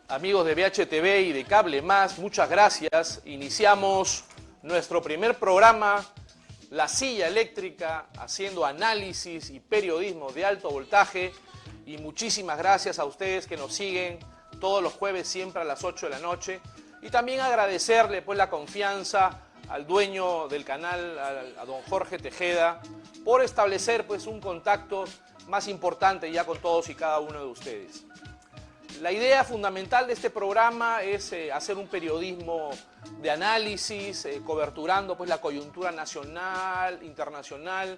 amigos de VHTV y de Cable Más, muchas gracias. Iniciamos nuestro primer programa, La Silla Eléctrica, haciendo análisis y periodismo de alto voltaje. Y muchísimas gracias a ustedes que nos siguen todos los jueves, siempre a las 8 de la noche. Y también agradecerle pues la confianza al dueño del canal, a don Jorge Tejeda, por establecer pues un contacto más importante ya con todos y cada uno de ustedes. La idea fundamental de este programa es hacer un periodismo de análisis, coberturando pues la coyuntura nacional, internacional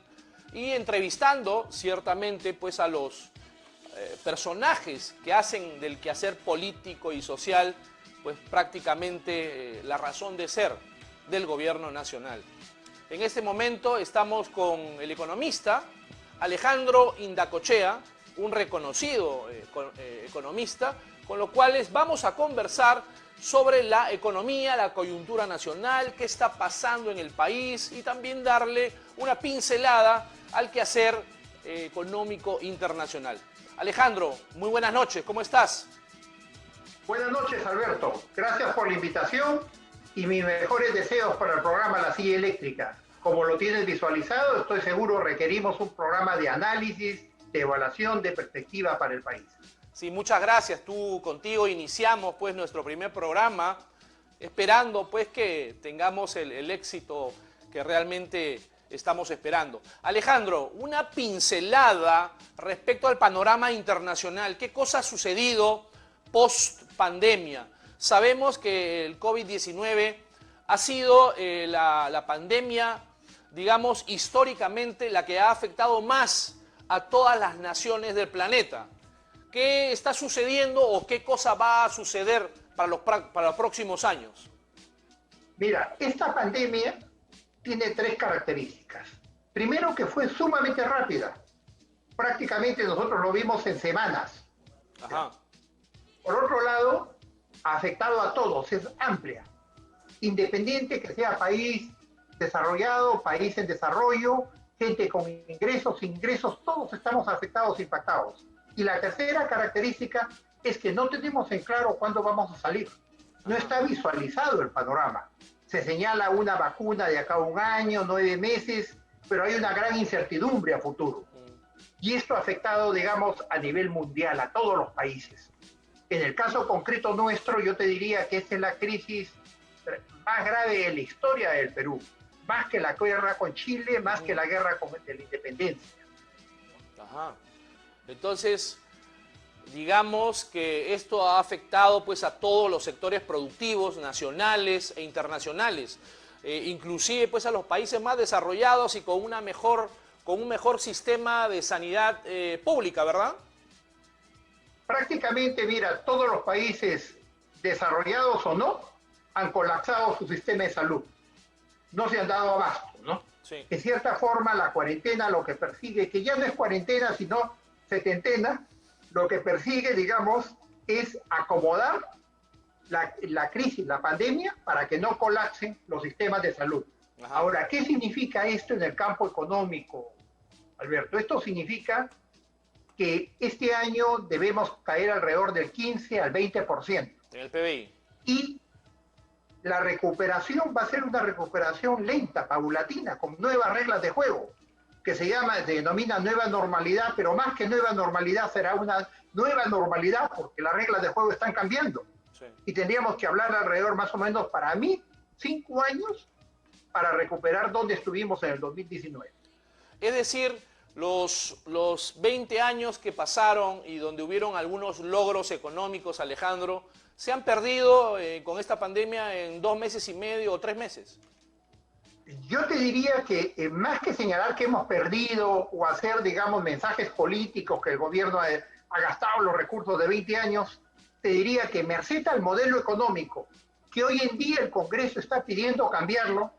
y entrevistando ciertamente pues a los personajes que hacen del quehacer político y social pues prácticamente la razón de ser del gobierno nacional. En este momento estamos con el economista Alejandro Indacochea, un reconocido economista, con lo cual vamos a conversar sobre la economía, la coyuntura nacional, qué está pasando en el país y también darle una pincelada al quehacer económico internacional. Alejandro, muy buenas noches, ¿cómo estás? Buenas noches, Alberto. Gracias por la invitación y mis mejores deseos para el programa La Silla Eléctrica. Como lo tienes visualizado, estoy seguro requerimos un programa de análisis, de evaluación, de perspectiva para el país. Sí, muchas gracias. Contigo iniciamos pues nuestro primer programa, esperando pues que tengamos el éxito que realmente estamos esperando. Alejandro, una pincelada respecto al panorama internacional. ¿Qué cosa ha sucedido post pandemia? Sabemos que el COVID-19 ha sido la pandemia, digamos, históricamente la que ha afectado más a todas las naciones del planeta. ¿Qué está sucediendo o qué cosa va a suceder para los próximos años? Mira, esta pandemia tiene tres características. Primero, que fue sumamente rápida. Prácticamente nosotros lo vimos en semanas. Ajá. Por otro lado, ha afectado a todos, es amplia. Independiente que sea país desarrollado, país en desarrollo, gente con ingresos, sin ingresos, todos estamos afectados, impactados. Y la tercera característica es que no tenemos en claro cuándo vamos a salir. No está visualizado el panorama. Se señala una vacuna de acá a un año, 9 meses, pero hay una gran incertidumbre a futuro. Y esto ha afectado, digamos, a nivel mundial, a todos los países. En el caso concreto nuestro, yo te diría que esta es la crisis más grave de la historia del Perú. Más que la guerra con Chile, más que la guerra de la independencia. Ajá. Entonces, digamos que esto ha afectado pues a todos los sectores productivos nacionales e internacionales, inclusive pues a los países más desarrollados y con un mejor sistema de sanidad pública, ¿verdad? Prácticamente, mira, todos los países desarrollados o no han colapsado su sistema de salud. No se han dado abasto, ¿no? Sí. De cierta forma, la cuarentena lo que persigue, que ya no es cuarentena, sino setentena, lo que persigue, digamos, es acomodar la crisis, la pandemia, para que no colapsen los sistemas de salud. Ajá. Ahora, ¿qué significa esto en el campo económico, Alberto? Esto significa que este año debemos caer alrededor del 15 al 20%. En el PBI. Y la recuperación va a ser una recuperación lenta, paulatina, con nuevas reglas de juego, que se denomina nueva normalidad, pero más que nueva normalidad será una nueva normalidad porque las reglas de juego están cambiando. Sí. Y tendríamos que hablar alrededor más o menos, para mí, 5 años para recuperar donde estuvimos en el 2019. Es decir, los 20 años que pasaron y donde hubieron algunos logros económicos, Alejandro, se han perdido con esta pandemia en 2 meses y medio o 3 meses. Yo te diría que más que señalar que hemos perdido o hacer, digamos, mensajes políticos que el gobierno ha gastado los recursos de 20 años, te diría que merced al modelo económico que hoy en día el Congreso está pidiendo cambiarlo,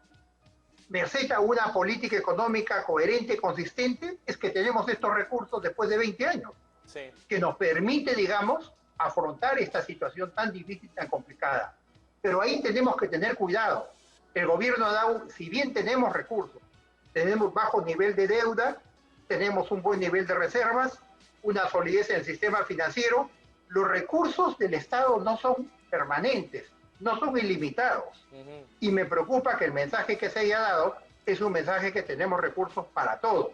merced a una política económica coherente, consistente, es que tenemos estos recursos después de 20 años, sí, que nos permite, digamos, afrontar esta situación tan difícil, tan complicada. Pero ahí tenemos que tener cuidado. El gobierno ha dado, si bien tenemos recursos, tenemos bajo nivel de deuda, tenemos un buen nivel de reservas, una solidez en el sistema financiero, los recursos del Estado no son permanentes, no son ilimitados. Y me preocupa que el mensaje que se haya dado es un mensaje que tenemos recursos para todo.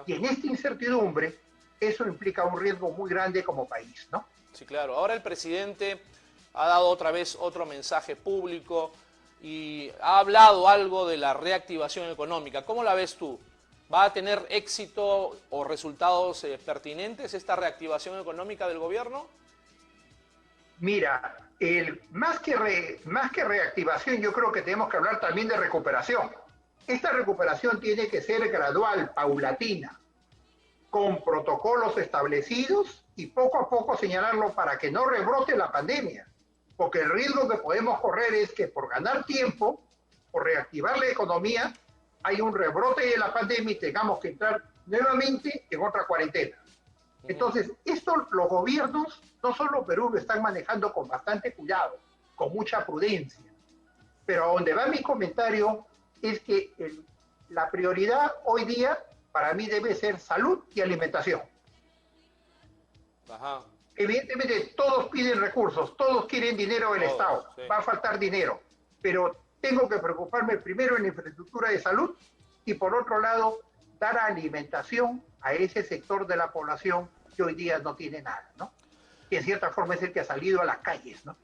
Y en esta incertidumbre, eso implica un riesgo muy grande como país, ¿no? Sí, claro. Ahora el presidente ha dado otra vez otro mensaje público y ha hablado algo de la reactivación económica. ¿Cómo la ves tú? ¿Va a tener éxito o resultados pertinentes esta reactivación económica del gobierno? Mira, más que reactivación, yo creo que tenemos que hablar también de recuperación. Esta recuperación tiene que ser gradual, paulatina, con protocolos establecidos y poco a poco señalarlo para que no rebrote la pandemia. Porque el riesgo que podemos correr es que por ganar tiempo, por reactivar la economía, hay un rebrote de la pandemia y tengamos que entrar nuevamente en otra cuarentena. Entonces, esto los gobiernos, no solo Perú, lo están manejando con bastante cuidado, con mucha prudencia. Pero a donde va mi comentario es que la prioridad hoy día para mí debe ser salud y alimentación. Evidentemente todos piden recursos, todos quieren dinero del Estado, sí. Va a faltar dinero, pero tengo que preocuparme primero en la infraestructura de salud y por otro lado dar alimentación a ese sector de la población que hoy día no tiene nada, ¿no? Que en cierta forma es el que ha salido a las calles, ¿no?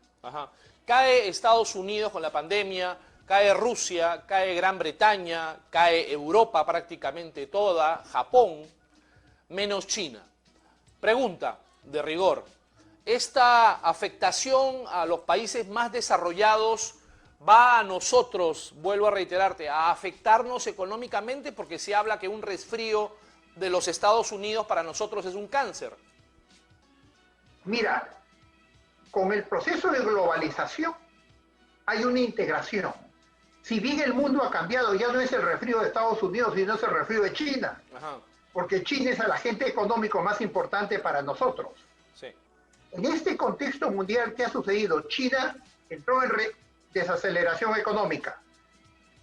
Cae Estados Unidos con la pandemia, cae Rusia, cae Gran Bretaña, cae Europa prácticamente toda, Japón, menos China. Pregunta de rigor, ¿esta afectación a los países más desarrollados va a nosotros, vuelvo a reiterarte, a afectarnos económicamente? Porque se habla que un resfrío de los Estados Unidos para nosotros es un cáncer. Mira, con el proceso de globalización hay una integración. Si bien el mundo ha cambiado, ya no es el resfrío de Estados Unidos, sino es el resfrío de China. Porque China es el agente económico más importante para nosotros. Sí. En este contexto mundial, ¿qué ha sucedido? China entró en desaceleración económica.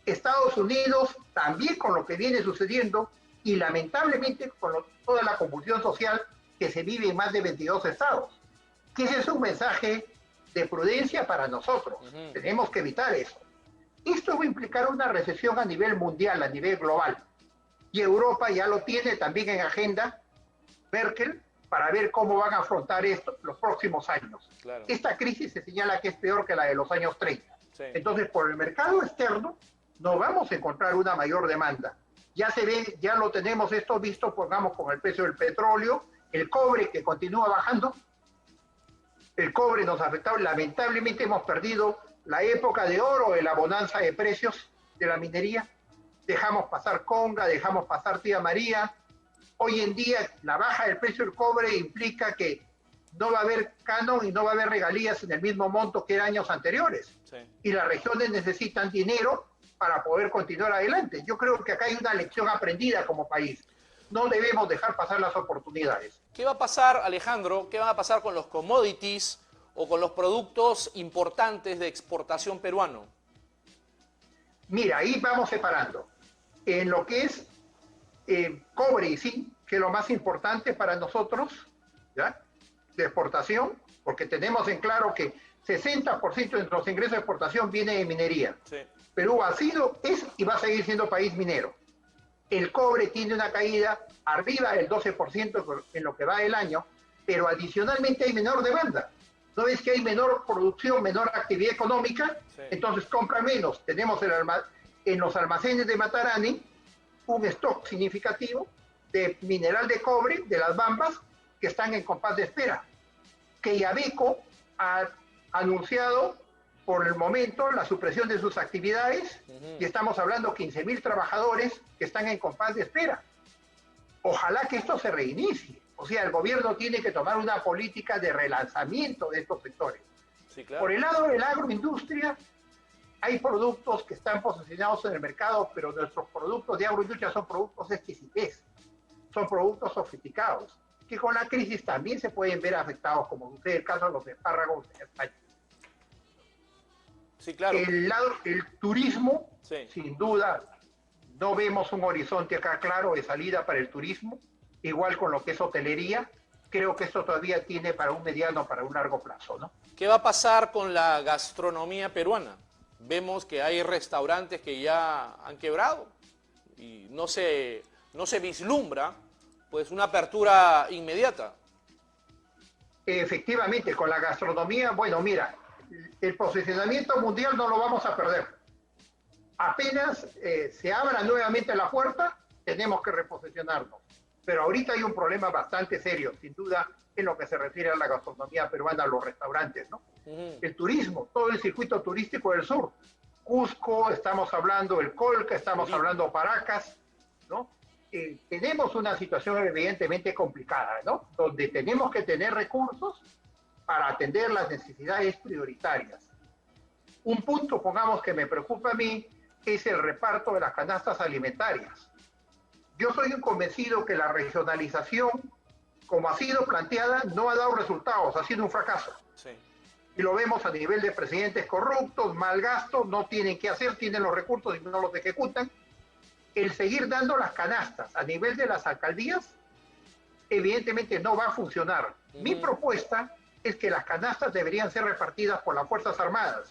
Estados Unidos también con lo que viene sucediendo y lamentablemente con toda la convulsión social que se vive en más de 22 estados. Que ese es un mensaje de prudencia para nosotros. Tenemos que evitar eso. Esto va a implicar una recesión a nivel mundial, a nivel global. Y Europa ya lo tiene también en agenda, Merkel, para ver cómo van a afrontar esto los próximos años. Claro. Esta crisis se señala que es peor que la de los años 30. Sí. Entonces, por el mercado externo, no vamos a encontrar una mayor demanda. Ya se ve, ya lo tenemos esto visto, pongamos con el precio del petróleo, el cobre que continúa bajando. El cobre nos ha afectado, lamentablemente hemos perdido la época de oro de la bonanza de precios de la minería. Dejamos pasar Conga, dejamos pasar Tía María. Hoy en día la baja del precio del cobre implica que no va a haber canon y no va a haber regalías en el mismo monto que en años anteriores. Sí. Y las regiones necesitan dinero para poder continuar adelante. Yo creo que acá hay una lección aprendida como país. No debemos dejar pasar las oportunidades. ¿Qué va a pasar, Alejandro? ¿Qué va a pasar con los commodities o con los productos importantes de exportación peruano? Mira, ahí vamos separando. En lo que es cobre y zinc, que es lo más importante para nosotros, ¿ya? De exportación, porque tenemos en claro que 60% de nuestros ingresos de exportación viene de minería. Sí. Perú ha sido, es y va a seguir siendo país minero. El cobre tiene una caída arriba del 12% en lo que va del año, pero adicionalmente hay menor demanda. ¿No ves que hay menor producción, menor actividad económica? Sí. Entonces compra menos. Tenemos en los almacenes de Matarani un stock significativo de mineral de cobre, de las bambas, que están en compás de espera. Que Yabeco ha anunciado por el momento la supresión de sus actividades y estamos hablando de 15.000 trabajadores que están en compás de espera. Ojalá que esto se reinicie. O sea, el gobierno tiene que tomar una política de relanzamiento de estos sectores. Sí, claro. Por el lado de la agroindustria, hay productos que están posicionados en el mercado, pero nuestros productos de agroindustria son productos de exquisitez, son productos sofisticados, que con la crisis también se pueden ver afectados, como sucede el caso de los espárragos en España. Sí, claro. El turismo, sí. Sin duda, no vemos un horizonte acá claro de salida para el turismo, igual con lo que es hotelería. creo que esto todavía tiene para un mediano, para un largo plazo, ¿no? ¿Qué va a pasar con la gastronomía peruana? Vemos que hay restaurantes que ya han quebrado y no se vislumbra pues una apertura inmediata. Efectivamente, con la gastronomía, bueno, mira, el posicionamiento mundial no lo vamos a perder. Apenas se abra nuevamente la puerta, tenemos que reposicionarnos. Pero ahorita hay un problema bastante serio, sin duda, en lo que se refiere a la gastronomía peruana, a los restaurantes, ¿no? El turismo, todo el circuito turístico del sur. Cusco, estamos hablando del Colca, estamos hablando Paracas, ¿no? Tenemos una situación evidentemente complicada, ¿no? Donde tenemos que tener recursos para atender las necesidades prioritarias. Un punto, pongamos, que me preocupa a mí, es el reparto de las canastas alimentarias. Yo soy un convencido que la regionalización, como ha sido planteada, no ha dado resultados, ha sido un fracaso. Sí. Y lo vemos a nivel de presidentes corruptos, mal gasto, no tienen qué hacer, tienen los recursos y no los ejecutan. El seguir dando las canastas a nivel de las alcaldías, evidentemente no va a funcionar. Mi propuesta es que las canastas deberían ser repartidas por las Fuerzas Armadas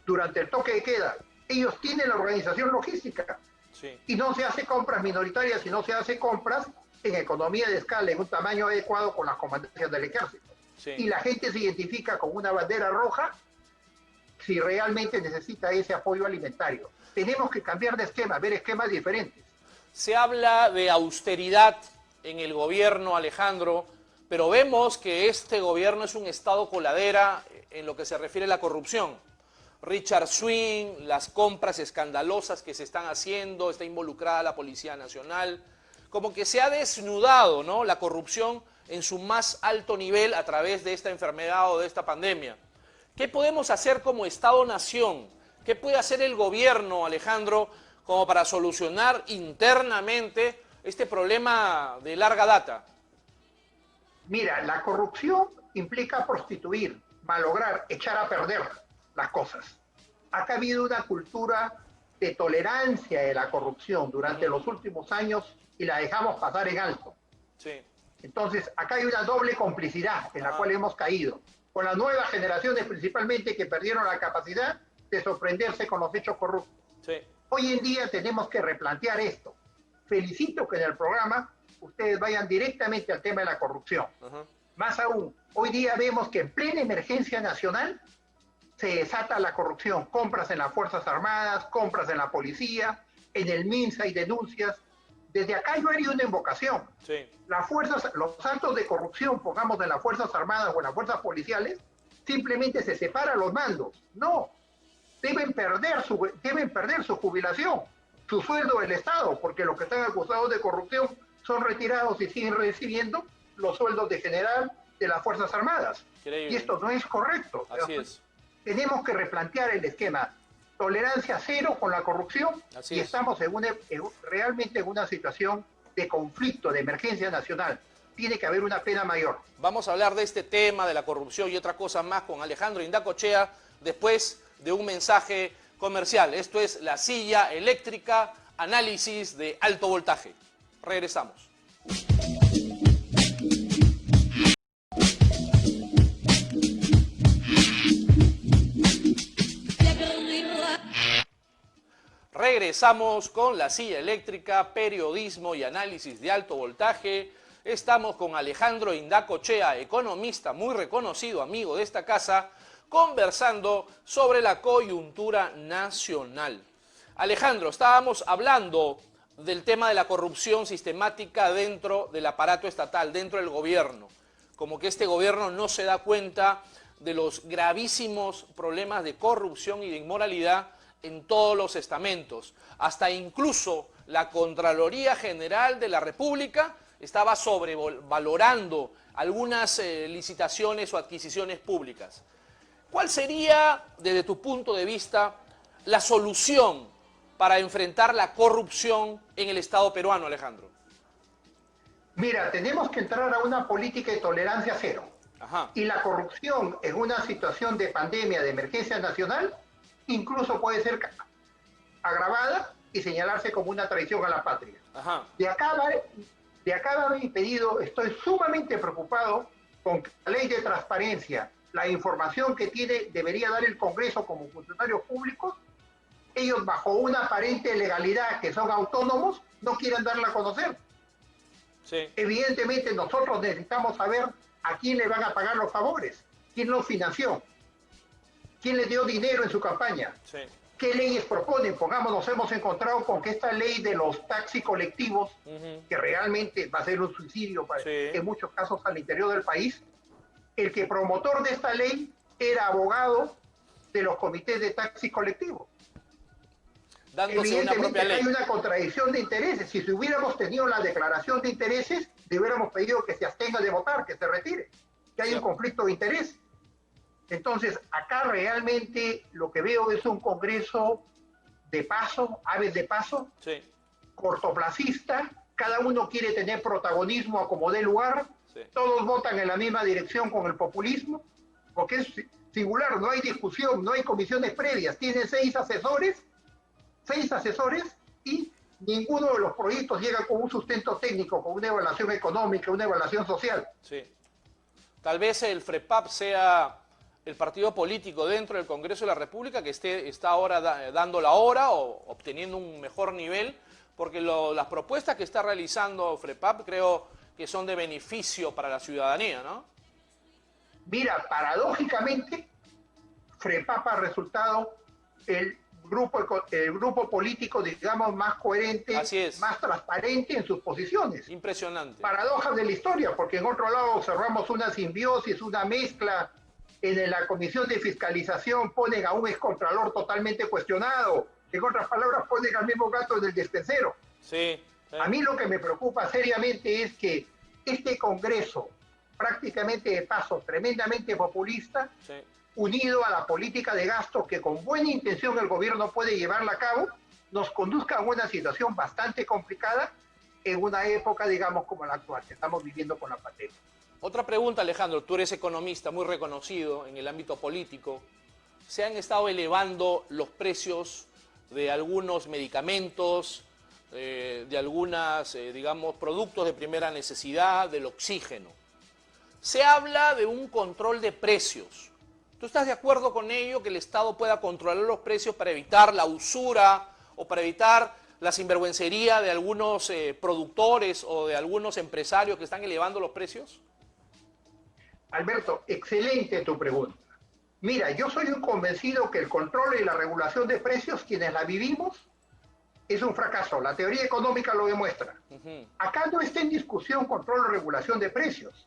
durante el toque de queda. Ellos tienen la organización logística. Sí. Y no se hace compras minoritarias, sino se hace compras en economía de escala, en un tamaño adecuado con las comandancias del ejército. Sí. Y la gente se identifica con una bandera roja si realmente necesita ese apoyo alimentario. Tenemos que cambiar de esquema, ver esquemas diferentes. Se habla de austeridad en el gobierno, Alejandro, pero vemos que este gobierno es un estado coladera en lo que se refiere a la corrupción. Richard Swing, las compras escandalosas que se están haciendo, está involucrada la Policía Nacional, como que se ha desnudado, ¿no?, la corrupción en su más alto nivel a través de esta enfermedad o de esta pandemia. ¿Qué podemos hacer como Estado-Nación? ¿Qué puede hacer el gobierno, Alejandro, como para solucionar internamente este problema de larga data? Mira, la corrupción implica prostituir, malograr, echar a perder las cosas. Acá ha habido una cultura de tolerancia de la corrupción durante los últimos años y la dejamos pasar en alto. Sí. Entonces, acá hay una doble complicidad en la cual hemos caído, con las nuevas generaciones principalmente que perdieron la capacidad de sorprenderse con los hechos corruptos. Sí. Hoy en día tenemos que replantear esto. Felicito que en el programa ustedes vayan directamente al tema de la corrupción. Más aún, hoy día vemos que en plena emergencia nacional se desata la corrupción. Compras en las Fuerzas Armadas, compras en la policía, en el MINSA y denuncias. Desde acá yo haría una invocación. Sí. Las fuerzas, los actos de corrupción, pongamos en las Fuerzas Armadas o en las fuerzas policiales, simplemente se separan los mandos. No, deben perder su jubilación, su sueldo del Estado, porque los que están acusados de corrupción son retirados y siguen recibiendo los sueldos de general de las Fuerzas Armadas. Increíble. Y esto no es correcto. Así es. Tenemos que replantear el esquema. Tolerancia cero con la corrupción. Así y es. estamos realmente en una situación de conflicto, de emergencia nacional. Tiene que haber una pena mayor. Vamos a hablar de este tema, de la corrupción y otra cosa más con Alejandro Indacochea después de un mensaje comercial. Esto es La Silla Eléctrica, análisis de alto voltaje. Regresamos. Regresamos con La Silla Eléctrica, periodismo y análisis de alto voltaje. Estamos con Alejandro Indacochea, economista muy reconocido, amigo de esta casa, conversando sobre la coyuntura nacional. Alejandro, estábamos hablando del tema de la corrupción sistemática dentro del aparato estatal, dentro del gobierno. Como que este gobierno no se da cuenta de los gravísimos problemas de corrupción y de inmoralidad en todos los estamentos. Hasta incluso la Contraloría General de la República estaba sobrevalorando algunas licitaciones o adquisiciones públicas. ¿Cuál sería, desde tu punto de vista, la solución para enfrentar la corrupción en el Estado peruano, Alejandro? Mira, tenemos que entrar a una política de tolerancia cero. Ajá. Y la corrupción en una situación de pandemia, de emergencia nacional, incluso puede ser agravada y señalarse como una traición a la patria. Ajá. De acá De acá va mi pedido, estoy sumamente preocupado con la ley de transparencia, la información que debería dar el Congreso como funcionarios públicos, ellos bajo una aparente legalidad que son autónomos, no quieren darla a conocer. Sí. Evidentemente nosotros necesitamos saber a quién le van a pagar los favores, quién los financió, quién le dio dinero en su campaña, Sí. qué leyes proponen. Pongamos, nos hemos encontrado con que esta ley de los taxis colectivos, que realmente va a ser un suicidio en muchos casos al interior del país, el que promotor de esta ley era abogado de los comités de taxis colectivos. Dándose una propia ley. Hay una contradicción de intereses. Si hubiéramos tenido la declaración de intereses, le hubiéramos pedido que se abstenga de votar, que se retire, que hay un conflicto de interés. Entonces, acá realmente lo que veo es un Congreso de paso, aves de paso, cortoplacista, cada uno quiere tener protagonismo a como dé lugar, todos votan en la misma dirección con el populismo, porque es singular, no hay discusión, no hay comisiones previas, tiene 6 asesores y ninguno de los proyectos llega con un sustento técnico, con una evaluación económica, una evaluación social. Sí. Tal vez el FREPAP sea el partido político dentro del Congreso de la República que está ahora dando la hora o obteniendo un mejor nivel, porque las propuestas que está realizando FREPAP creo que son de beneficio para la ciudadanía, ¿no? Mira, paradójicamente, FREPAP ha resultado el grupo político, digamos, más coherente, más transparente en sus posiciones. Impresionante. Paradojas de la historia, porque en otro lado observamos una simbiosis, una mezcla. En la Comisión de Fiscalización ponen a un excontralor totalmente cuestionado. En otras palabras, ponen al mismo gato en el despensero. A mí lo que me preocupa seriamente es que este Congreso, prácticamente de paso, tremendamente populista, unido a la política de gasto que con buena intención el gobierno puede llevarla a cabo, nos conduzca a una situación bastante complicada en una época, digamos, como la actual, que estamos viviendo con la pandemia. Otra pregunta, Alejandro, tú eres economista muy reconocido en el ámbito político. Se han estado elevando los precios de algunos medicamentos, de algunos, digamos, productos de primera necesidad, del oxígeno. Se habla de un control de precios. ¿Tú estás de acuerdo con ello, que el Estado pueda controlar los precios para evitar la usura o para evitar la sinvergüencería de algunos productores o de algunos empresarios que están elevando los precios? Alberto, excelente tu pregunta. Mira, yo soy un convencido que el control y la regulación de precios, quienes la vivimos, es un fracaso. La teoría económica lo demuestra. Acá no está en discusión control o regulación de precios.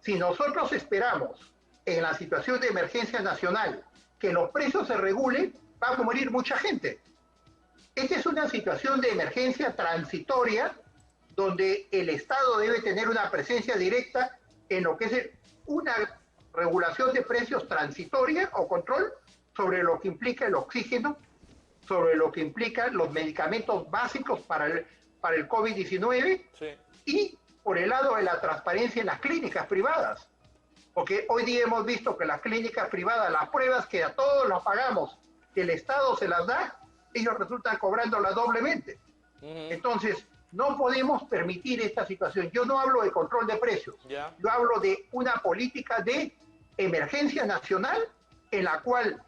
Si nosotros esperamos en la situación de emergencia nacional que los precios se regulen, va a morir mucha gente. Esta es una situación de emergencia transitoria donde el Estado debe tener una presencia directa en lo que es una regulación de precios transitoria o control sobre lo que implica el oxígeno, sobre lo que implica los medicamentos básicos para el COVID-19 y por el lado de la transparencia en las clínicas privadas. Porque hoy día hemos visto que las clínicas privadas, las pruebas que a todos las pagamos, que el Estado se las da, ellos resultan cobrándolas doblemente. Entonces, no podemos permitir esta situación. Yo no hablo de control de precios. Yo hablo de una política de emergencia nacional en la cual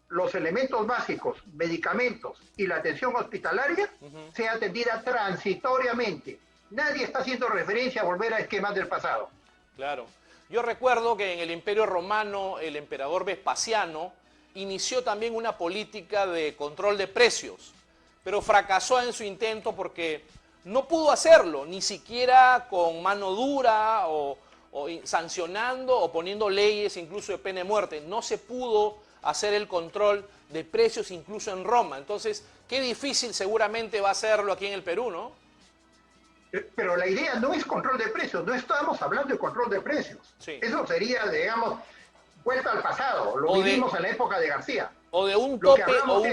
los elementos básicos, medicamentos y la atención hospitalaria sea atendida transitoriamente. Nadie está haciendo referencia a volver a esquemas del pasado. Claro. Yo recuerdo que en el Imperio Romano el emperador Vespasiano inició también una política de control de precios, pero fracasó en su intento porque no pudo hacerlo, ni siquiera con mano dura o sancionando o poniendo leyes incluso de pena de muerte. No se pudo hacer el control de precios incluso en Roma. Entonces, qué difícil seguramente va a hacerlo aquí en el Perú, ¿no? Pero la idea no es control de precios, no estamos hablando de control de precios. Eso sería, digamos, vuelta al pasado, lo vivimos en la época de García. O de un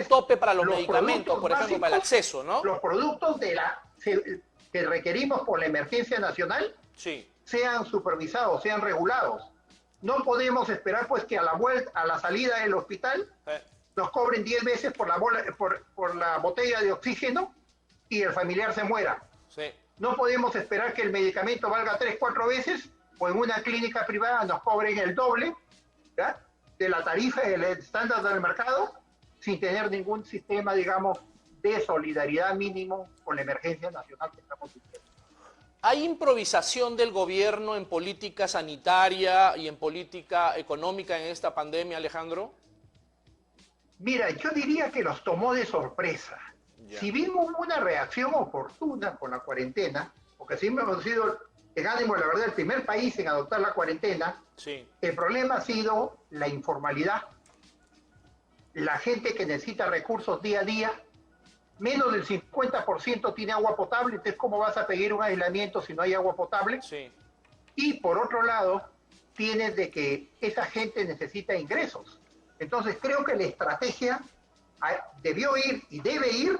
tope para los medicamentos, por ejemplo, para el acceso, ¿no? Los productos que requerimos por la emergencia nacional sean supervisados, sean regulados. No podemos esperar pues que a la salida del hospital nos cobren 10 veces por la botella de oxígeno y el familiar se muera. No podemos esperar que el medicamento valga 3, 4 veces o en una clínica privada nos cobren el doble, ¿ya?, de la tarifa del estándar del mercado, sin tener ningún sistema, digamos, de solidaridad mínimo con la emergencia nacional que estamos viviendo. ¿Hay improvisación del gobierno en política sanitaria y en política económica en esta pandemia, Alejandro? Mira, yo diría que los tomó de sorpresa. Ya. Si vimos una reacción oportuna con la cuarentena, porque siempre hemos sido, en ánimo, la verdad, el primer país en adoptar la cuarentena, Sí. el problema ha sido la informalidad. La gente que necesita recursos día a día, menos del 50% tiene agua potable, entonces ¿cómo vas a pedir un aislamiento si no hay agua potable? Sí. Y por otro lado, tienes de que esa gente necesita ingresos. Entonces creo que la estrategia debió ir y debe ir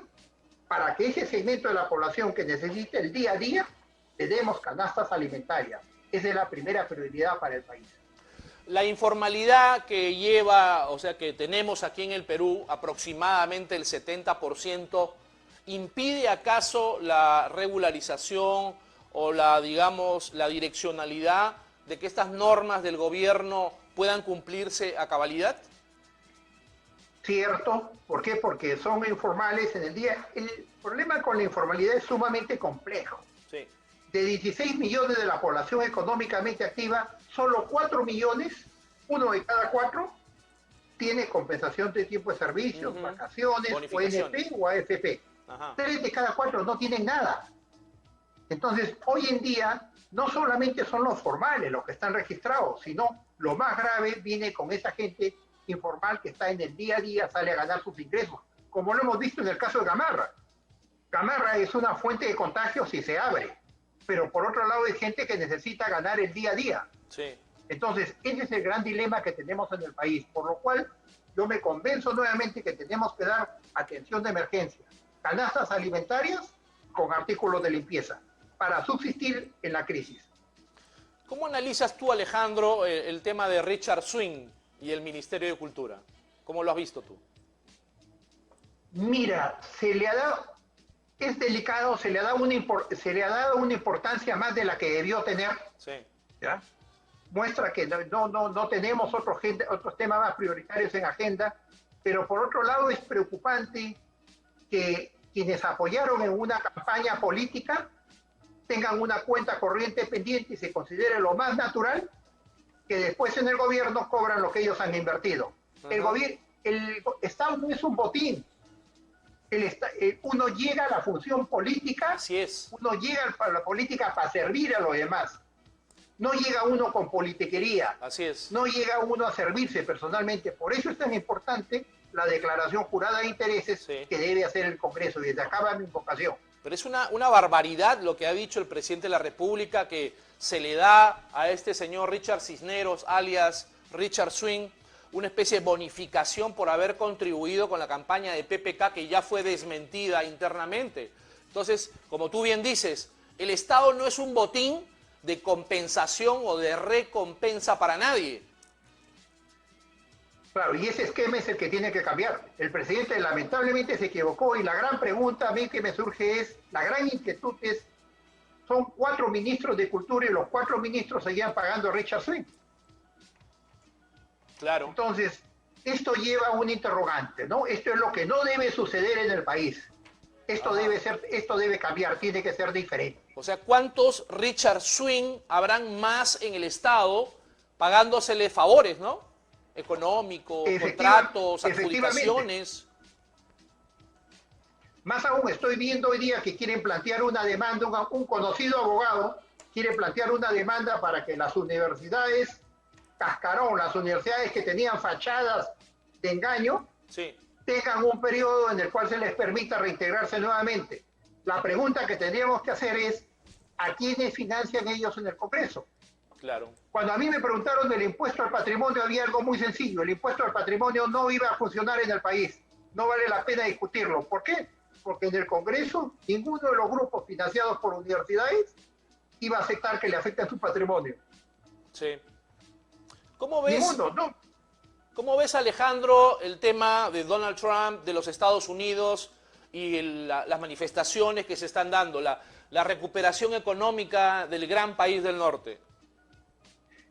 para que ese segmento de la población que necesita el día a día, le demos canastas alimentarias. Esa es la primera prioridad para el país. La informalidad que lleva, o sea, que tenemos aquí en el Perú, aproximadamente el 70%, ¿impide acaso la regularización o la, digamos, la direccionalidad de que estas normas del gobierno puedan cumplirse a cabalidad? Cierto. ¿Por qué? Porque son informales en el día. El problema con la informalidad es sumamente complejo. Sí. De 16 millones de la población económicamente activa, solo 4 millones, uno de cada 4, tiene compensación de tiempo de servicio, vacaciones, ONP o AFP. Ajá. 3 de cada 4 no tienen nada. Entonces, hoy en día, no solamente son los formales los que están registrados, sino lo más grave viene con esa gente informal que está en el día a día, sale a ganar sus ingresos, como lo hemos visto en el caso de Gamarra. Gamarra es una fuente de contagio si se abre, pero por otro lado hay gente que necesita ganar el día a día. Sí. Entonces, ese es el gran dilema que tenemos en el país, por lo cual yo me convenzo nuevamente que tenemos que dar atención de emergencia, canastas alimentarias con artículos de limpieza, para subsistir en la crisis. ¿Cómo analizas tú, Alejandro, el tema de Richard Swing y el Ministerio de Cultura? ¿Cómo lo has visto tú? Mira, es delicado, se le ha dado una importancia más de la que debió tener. Sí. ¿Ya? Muestra que no tenemos otros temas más prioritarios en agenda, pero por otro lado es preocupante que quienes apoyaron en una campaña política tengan una cuenta corriente pendiente y se considere lo más natural que después en el gobierno cobran lo que ellos han invertido. El Estado no es un botín. Uno llega a la función política, Así es. uno llega a la política para servir a los demás. No llega uno con politiquería. Así es. No llega uno a servirse personalmente. Por eso es tan importante la declaración jurada de intereses que debe hacer el Congreso. Y desde acá va mi invocación. Pero es una barbaridad lo que ha dicho el presidente de la República, que se le da a este señor Richard Cisneros, alias Richard Swing, una especie de bonificación por haber contribuido con la campaña de PPK, que ya fue desmentida internamente. Entonces, como tú bien dices, el Estado no es un botín de compensación o de recompensa para nadie. Claro, y ese esquema es el que tiene que cambiar. El presidente lamentablemente se equivocó y la gran pregunta a mí que me surge es, la gran inquietud es, son 4 ministros de Cultura y los 4 ministros seguían pagando a Richard Swing. Claro. Entonces, esto lleva a un interrogante, ¿no? Esto es lo que no debe suceder en el país. Esto debe cambiar, tiene que ser diferente. O sea, ¿cuántos Richard Swing habrán más en el Estado pagándosele favores, ¿no? Económicos, contratos, adjudicaciones. Más aún, estoy viendo hoy día que quieren plantear una demanda, un conocido abogado quiere plantear una demanda para que las universidades cascarón, las universidades que tenían fachadas de engaño, tengan un periodo en el cual se les permita reintegrarse nuevamente. La pregunta que tendríamos que hacer es, ¿a quiénes financian ellos en el Congreso? Claro. Cuando a mí me preguntaron del impuesto al patrimonio, había algo muy sencillo. El impuesto al patrimonio no iba a funcionar en el país. No vale la pena discutirlo. ¿Por qué? Porque en el Congreso ninguno de los grupos financiados por universidades iba a aceptar que le afecten su patrimonio. Sí. ¿Cómo ves? Ninguno, no. ¿Cómo ves, Alejandro, el tema de Donald Trump, de los Estados Unidos y las manifestaciones que se están dando, la recuperación económica del gran país del norte?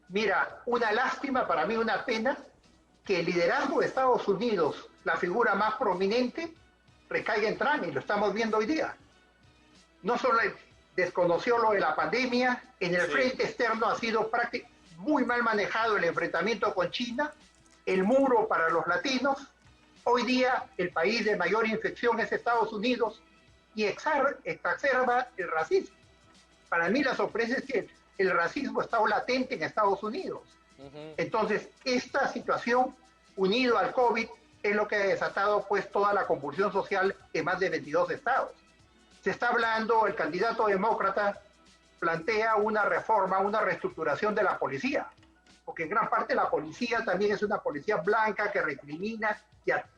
Mira, una lástima, para mí una pena, que el liderazgo de Estados Unidos, la figura más prominente, recaiga en Trump, y lo estamos viendo hoy día. No solo desconoció lo de la pandemia, en el frente externo ha sido muy mal manejado el enfrentamiento con China, el muro para los latinos. Hoy día el país de mayor infección es Estados Unidos y exacerba el racismo. Para mí la sorpresa es que el racismo está latente en Estados Unidos. Entonces, esta situación, unido al COVID, es lo que ha desatado pues toda la convulsión social en más de 22 estados. Se está hablando, el candidato demócrata plantea una reforma, una reestructuración de la policía, porque en gran parte la policía también es una policía blanca que recrimina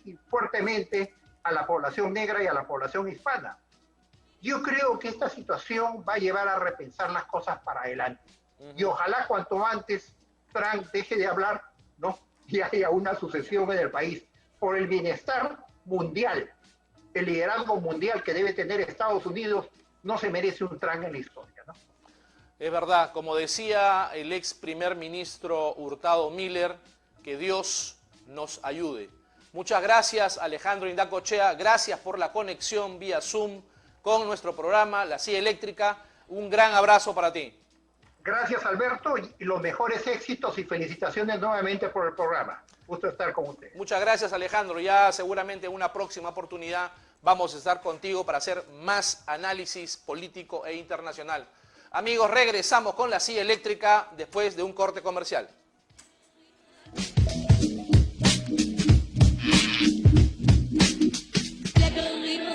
y fuertemente a la población negra y a la población hispana. Yo creo que esta situación va a llevar a repensar las cosas para adelante. Y ojalá cuanto antes Trump deje de hablar, ¿no? Y haya una sucesión en el país por el bienestar mundial. El liderazgo mundial que debe tener Estados Unidos no se merece un Trump en la historia, ¿no? Es verdad, como decía el ex primer ministro Hurtado Miller, que Dios nos ayude. Muchas gracias, Alejandro Indacochea, gracias por la conexión vía Zoom con nuestro programa La Silla Eléctrica. Un gran abrazo para ti. Gracias, Alberto, y los mejores éxitos y felicitaciones nuevamente por el programa. Gusto estar con usted. Muchas gracias, Alejandro. Ya seguramente en una próxima oportunidad vamos a estar contigo para hacer más análisis político e internacional. Amigos, regresamos con La Silla Eléctrica después de un corte comercial.